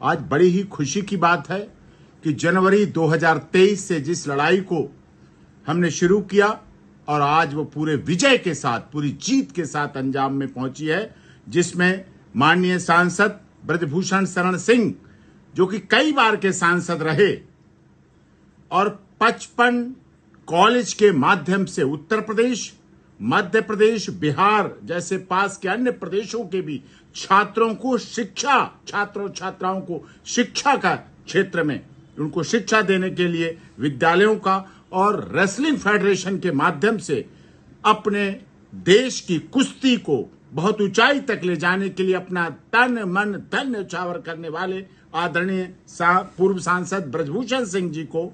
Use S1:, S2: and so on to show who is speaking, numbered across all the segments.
S1: आज बड़ी ही खुशी की बात है कि जनवरी 2023 से जिस लड़ाई को हमने शुरू किया और आज वो पूरे विजय के साथ, पूरी जीत के साथ अंजाम में पहुंची है, जिसमें माननीय सांसद ब्रजभूषण शरण सिंह, जो कि कई बार के सांसद रहे और 55 कॉलेज के माध्यम से उत्तर प्रदेश, मध्य प्रदेश, बिहार जैसे पास के अन्य प्रदेशों के भी छात्रों को छात्राओं को शिक्षा का क्षेत्र में उनको शिक्षा देने के लिए विद्यालयों का और रेसलिंग फेडरेशन के माध्यम से अपने देश की कुश्ती को बहुत ऊंचाई तक ले जाने के लिए अपना तन मन धन न्यौछावर करने वाले आदरणीय पूर्व सांसद ब्रजभूषण सिंह जी को,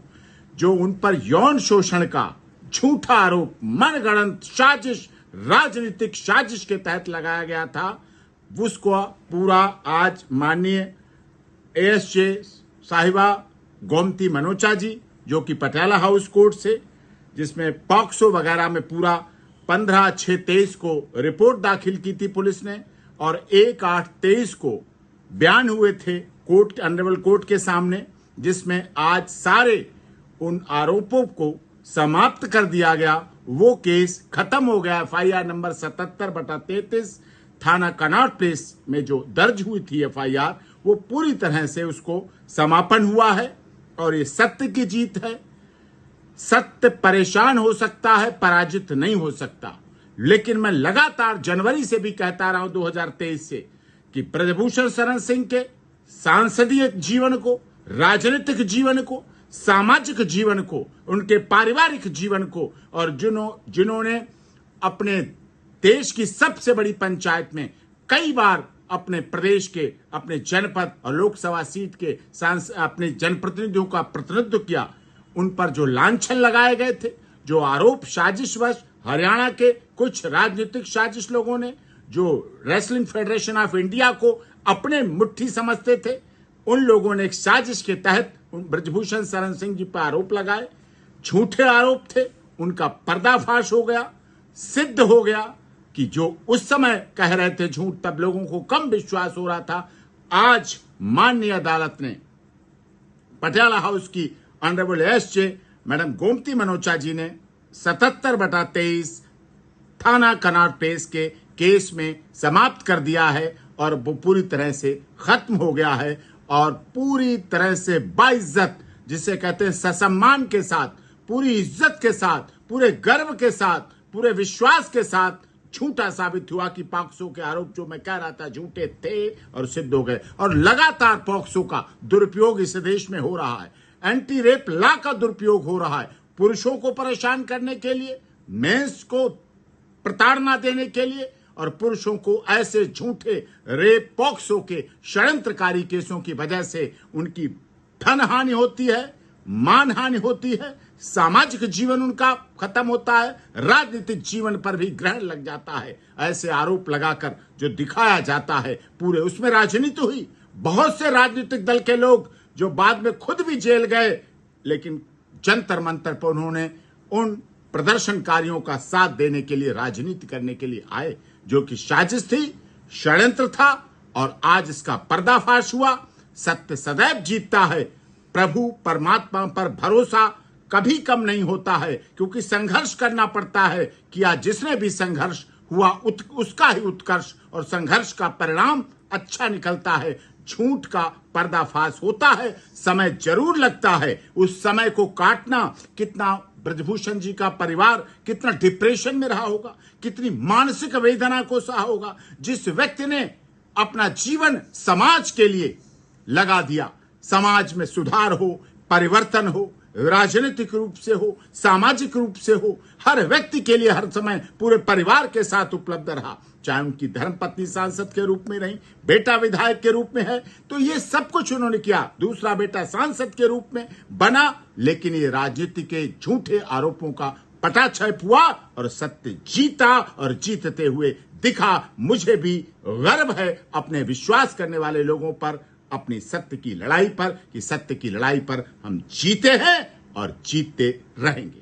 S1: जो उन पर यौन शोषण का झूठा आरोप मनगढ़ंत साजिश, राजनीतिक साजिश के तहत लगाया गया था, उसको पूरा आज माननीय एएसजे साहिबा गोमती मनोचा जी, जो कि पटियाला हाउस कोर्ट से, जिसमें पॉक्सो वगैरह में पूरा 15/6/23 को रिपोर्ट दाखिल की थी पुलिस ने और 1/8/23 को बयान हुए थे कोर्ट, ऑनरेबल कोर्ट के सामने, जिसमें आज सारे उन आरोपों को समाप्त कर दिया गया। वो केस खत्म हो गया। एफआईआर नंबर 77/33 थाना कनॉट प्लेस में जो दर्ज हुई थी एफआईआर, वो पूरी तरह से उसको समापन हुआ है और ये सत्य की जीत है। सत्य परेशान हो सकता है, पराजित नहीं हो सकता। लेकिन मैं लगातार जनवरी से भी कहता रहा हूं 2023 से कि ब्रजभूषण शरण सिंह के सांसदीय जीवन को, राजनीतिक जीवन को, सामाजिक जीवन को, उनके पारिवारिक जीवन को और जिन्होंने अपने देश की सबसे बड़ी पंचायत में कई बार अपने प्रदेश के, अपने जनपद और लोकसभा सीट के अपने जनप्रतिनिधियों का प्रतिनिधित्व किया, उन पर जो लांछन लगाए गए थे, जो आरोप साजिशवश हरियाणा के कुछ राजनीतिक साजिश लोगों ने, जो रेसलिंग फेडरेशन ऑफ इंडिया को अपने मुट्ठी समझते थे, उन लोगों ने एक साजिश के तहत ब्रजभूषण शरण सिंह जी पर आरोप लगाए। झूठे आरोप थे, उनका पर्दाफाश हो गया। सिद्ध हो गया कि जो उस समय कह रहे थे झूठ, तब लोगों को कम विश्वास हो रहा था। आज माननीय अदालत ने, पटियाला हाउस की honourable ASJ madam Gomti Manocha ji ने 77/23 थाना कनॉट प्लेस के केस में समाप्त कर दिया है और वो पूरी तरह से खत्म हो गया है और पूरी तरह से बाइज्जत, जिसे कहते हैं ससम्मान के साथ, पूरी इज्जत के साथ, पूरे गर्व के साथ, पूरे विश्वास के साथ झूठा साबित हुआ कि पॉक्सो के आरोप जो मैं कह रहा था झूठे थे और सिद्ध हो गए। और लगातार पॉक्सो का दुरुपयोग इस देश में हो रहा है। एंटी रेप लॉ का दुरुपयोग हो रहा है, पुरुषों को परेशान करने के लिए, मेंस को प्रताड़ना देने के लिए और पुरुषों को ऐसे झूठे रेप पॉक्सो के षड्यंत्रकारी केसों की वजह से उनकी धन हानि होती है, मान हानि होती है, सामाजिक जीवन उनका खत्म होता है, राजनीतिक जीवन पर भी ग्रहण लग जाता है। ऐसे आरोप लगाकर जो दिखाया जाता है, पूरे उसमें राजनीति हुई। बहुत से राजनीतिक दल के लोग जो बाद में खुद भी जेल गए, लेकिन जंतर मंतर पर उन्होंने उन प्रदर्शनकारियों का साथ देने के लिए, राजनीति करने के लिए आए, जो कि साजिश थी, षड्यंत्र था और आज इसका पर्दाफाश हुआ। सत्य सदैव जीतता है। प्रभु परमात्मा पर भरोसा कभी कम नहीं होता है, क्योंकि संघर्ष करना पड़ता है कि आज जिसने भी संघर्ष हुआ उसका ही उत्कर्ष और संघर्ष का परिणाम अच्छा निकलता है। झूठ का पर्दाफाश होता है, समय जरूर लगता है। उस समय को काटना, कितना ब्रजभूषण जी का परिवार कितना डिप्रेशन में रहा होगा, कितनी मानसिक वेदना को सहा होगा। जिस व्यक्ति ने अपना जीवन समाज के लिए लगा दिया, समाज में सुधार हो, परिवर्तन हो, राजनीतिक रूप से हो, सामाजिक रूप से हो, हर व्यक्ति के लिए हर समय पूरे परिवार के साथ उपलब्ध रहा, चाहे उनकी धर्मपत्नी सांसद के रूप में रही, बेटा विधायक के रूप में है, तो ये सब कुछ उन्होंने किया। दूसरा बेटा सांसद के रूप में बना, लेकिन ये राजनीति के झूठे आरोपों का पटाक्षेप हुआ और सत्य जीता और जीतते हुए दिखा। मुझे भी गर्व है अपने विश्वास करने वाले लोगों पर, अपनी सत्य की लड़ाई पर, कि सत्य की लड़ाई पर हम जीते हैं और जीतते रहेंगे।